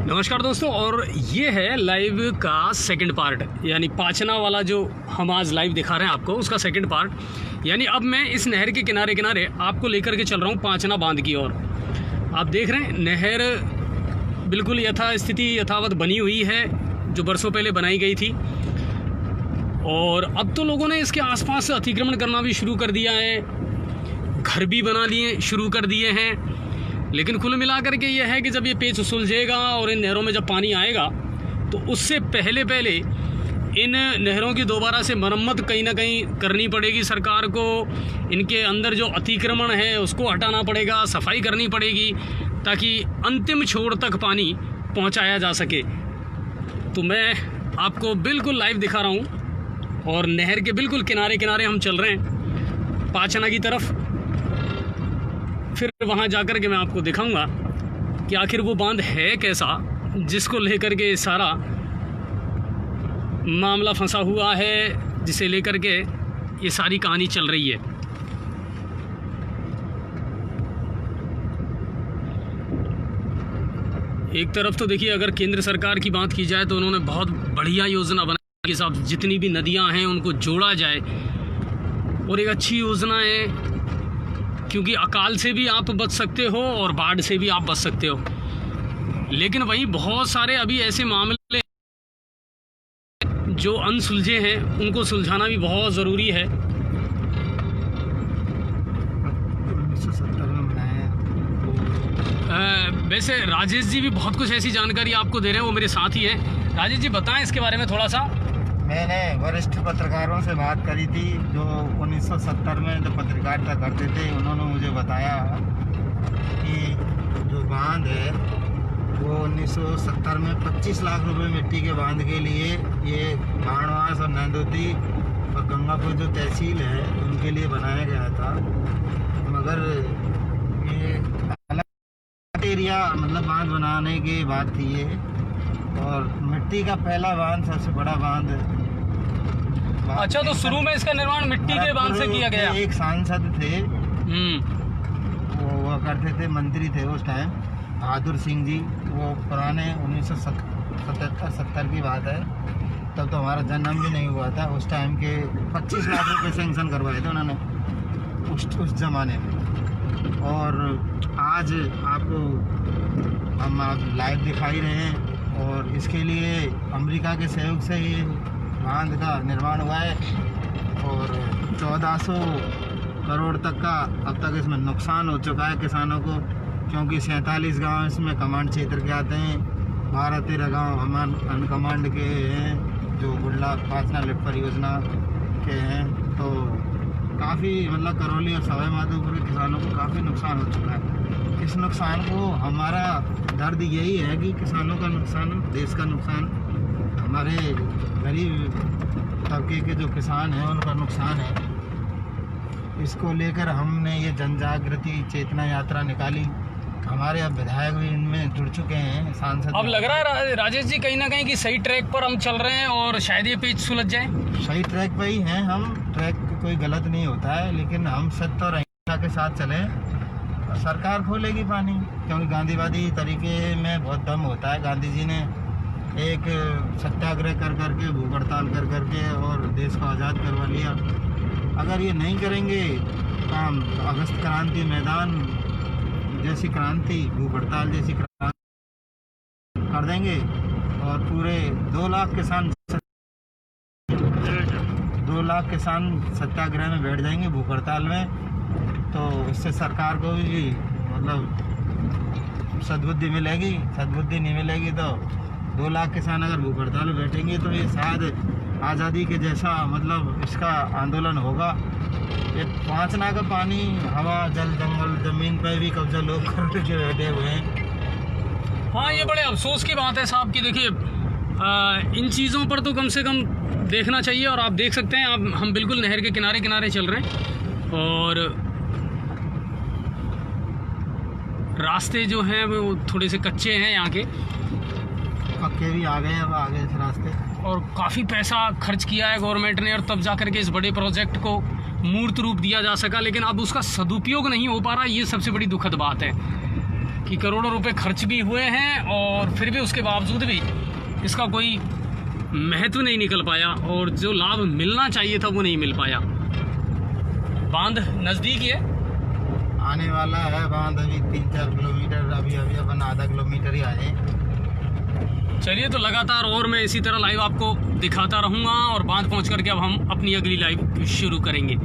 नमस्कार दोस्तों, और ये है लाइव का सेकंड पार्ट, यानी पाचना वाला जो हम आज लाइव दिखा रहे हैं आपको, उसका सेकंड पार्ट। यानी अब मैं इस नहर के किनारे किनारे आपको लेकर के चल रहा हूँ पाचना बांध की ओर। आप देख रहे हैं नहर बिल्कुल यथावत बनी हुई है, जो बरसों पहले बनाई गई थी। और अब तो लोगों ने इसके आसपास अतिक्रमण करना भी शुरू कर दिया है, घर भी बना लिए शुरू कर दिए हैं। लेकिन कुल मिलाकर के ये है कि जब ये पेच सुलझेगा और इन नहरों में जब पानी आएगा, तो उससे पहले इन नहरों की दोबारा से मरम्मत कहीं ना कहीं करनी पड़ेगी सरकार को। इनके अंदर जो अतिक्रमण है उसको हटाना पड़ेगा, सफाई करनी पड़ेगी, ताकि अंतिम छोर तक पानी पहुंचाया जा सके। तो मैं आपको बिल्कुल लाइव दिखा रहा हूं, और नहर के बिल्कुल किनारे किनारे हम चल रहे हैं पाचना की तरफ। फिर वहाँ जाकर के मैं आपको दिखाऊंगा कि आखिर वो बांध है कैसा, जिसको लेकर के सारा मामला फंसा हुआ है, जिसे लेकर के ये सारी कहानी चल रही है। एक तरफ तो देखिए, अगर केंद्र सरकार की बात की जाए तो उन्होंने बहुत बढ़िया योजना बनाई कि साहब जितनी भी नदियां हैं उनको जोड़ा जाए, और एक अच्छी योजना है, क्योंकि अकाल से भी आप बच सकते हो और बाढ़ से भी आप बच सकते हो। लेकिन वहीं बहुत सारे अभी ऐसे मामले जो अनसुलझे हैं, उनको सुलझाना भी बहुत ज़रूरी है। 1970 में बनाया। वैसे राजेश जी भी बहुत कुछ ऐसी जानकारी आपको दे रहे हैं, वो मेरे साथ ही है। राजेश जी बताएं इसके बारे में थोड़ा सा। मैंने वरिष्ठ पत्रकारों से बात करी थी जो 1970 में जो पत्रकारिता करते थे। उन्होंने मुझे बताया कि जो बांध है वो 1970 में 25 लाख रुपए मिट्टी के बांध के लिए ये बाणवास और नंदोती और गंगापुर जो तहसील है उनके लिए बनाया गया था। मगर ये अलग एरिया मतलब बांध बनाने की बात थी ये, और मिट्टी का पहला बांध सबसे बड़ा बांध। अच्छा, तो शुरू में इसका निर्माण मिट्टी के बांध से किया गया। एक सांसद थे, वो करते थे, मंत्री थे उस टाइम, बहादुर सिंह जी। वो पुराने 1977 की बात है, तब तो हमारा जन्म भी नहीं हुआ था। उस टाइम के 25 लाख रुपए सेंक्शन करवाए थे उन्होंने उस जमाने में। और आज आपको हम लाइव दिखाई रहे हैं, और इसके लिए अमेरिका के सहयोग से ये बांध का निर्माण हुआ है। और 1400 करोड़ तक का अब तक इसमें नुकसान हो चुका है किसानों को, क्योंकि 47 गांव इसमें कमांड क्षेत्र के आते हैं। 12-13 गांव हमारे अनकमांड के हैं, जो गुडला पाचना लिफ्ट परियोजना के हैं। तो काफ़ी मतलब करौली और सवाई माधोपुर के किसानों को काफ़ी नुकसान हो चुका है। इस नुकसान को, हमारा दर्द यही है कि किसानों का नुकसान, देश का नुकसान, हमारे गरीब तबके के जो किसान हैं उनका नुकसान है। इसको लेकर हमने ये जन जागृति चेतना यात्रा निकाली। हमारे अब विधायक भी इनमें जुड़ चुके हैं, सांसद। अब लग रहा है राजेश जी कहीं ना कहीं कि सही ट्रैक पर हम चल रहे हैं और शायद ये पेच सुलझ जाए। सही ट्रैक पर ही हैं हम, ट्रैक कोई गलत नहीं होता है, लेकिन हम सत्य और अहिंसा के साथ चलें। सरकार खोलेगी पानी, क्योंकि गांधीवादी तरीके में बहुत दम होता है। गांधी जी ने एक सत्याग्रह कर करके, भूख हड़ताल कर करके और देश को आज़ाद करवा लिया। अगर ये नहीं करेंगे काम, तो अगस्त क्रांति मैदान जैसी क्रांति, भूख हड़ताल जैसी क्रांति कर देंगे, और पूरे 2 लाख किसान सत्याग्रह में बैठ जाएंगे, भूख हड़ताल में। तो इससे सरकार को भी मतलब सद्बुद्धि मिलेगी। सद्बुद्धि नहीं मिलेगी तो 2 लाख किसान अगर भूख हड़ताल में बैठेंगे तो ये शायद आज़ादी के जैसा मतलब इसका आंदोलन होगा। ये पाचना का पानी, हवा, जल, जंगल, ज़मीन पर भी कब्जा लोग करके बैठे हुए हैं। हाँ, ये बड़े अफसोस की बात है साहब कि देखिए, इन चीज़ों पर तो कम से कम देखना चाहिए। और आप देख सकते हैं, आप हम बिल्कुल नहर के किनारे किनारे चल रहे हैं, और रास्ते जो हैं वो थोड़े से कच्चे हैं, यहाँ के पक्के भी आ गए, अब आगे इस रास्ते। और काफ़ी पैसा खर्च किया है गवर्नमेंट ने, और तब जा कर के इस बड़े प्रोजेक्ट को मूर्त रूप दिया जा सका, लेकिन अब उसका सदुपयोग नहीं हो पा रहा। ये सबसे बड़ी दुखद बात है। कि करोड़ों रुपए खर्च भी हुए हैं और फिर भी उसके बावजूद भी इसका कोई महत्व नहीं निकल पाया और जो लाभ मिलना चाहिए था वो नहीं मिल पाया। बांध नज़दीक ही है, आने वाला है बांध अभी 3-4 किलोमीटर, अभी अपन आधा किलोमीटर ही आए। चलिए तो लगातार और मैं इसी तरह लाइव आपको दिखाता रहूँगा और बांध पहुँच करके अब हम अपनी अगली लाइव शुरू करेंगे।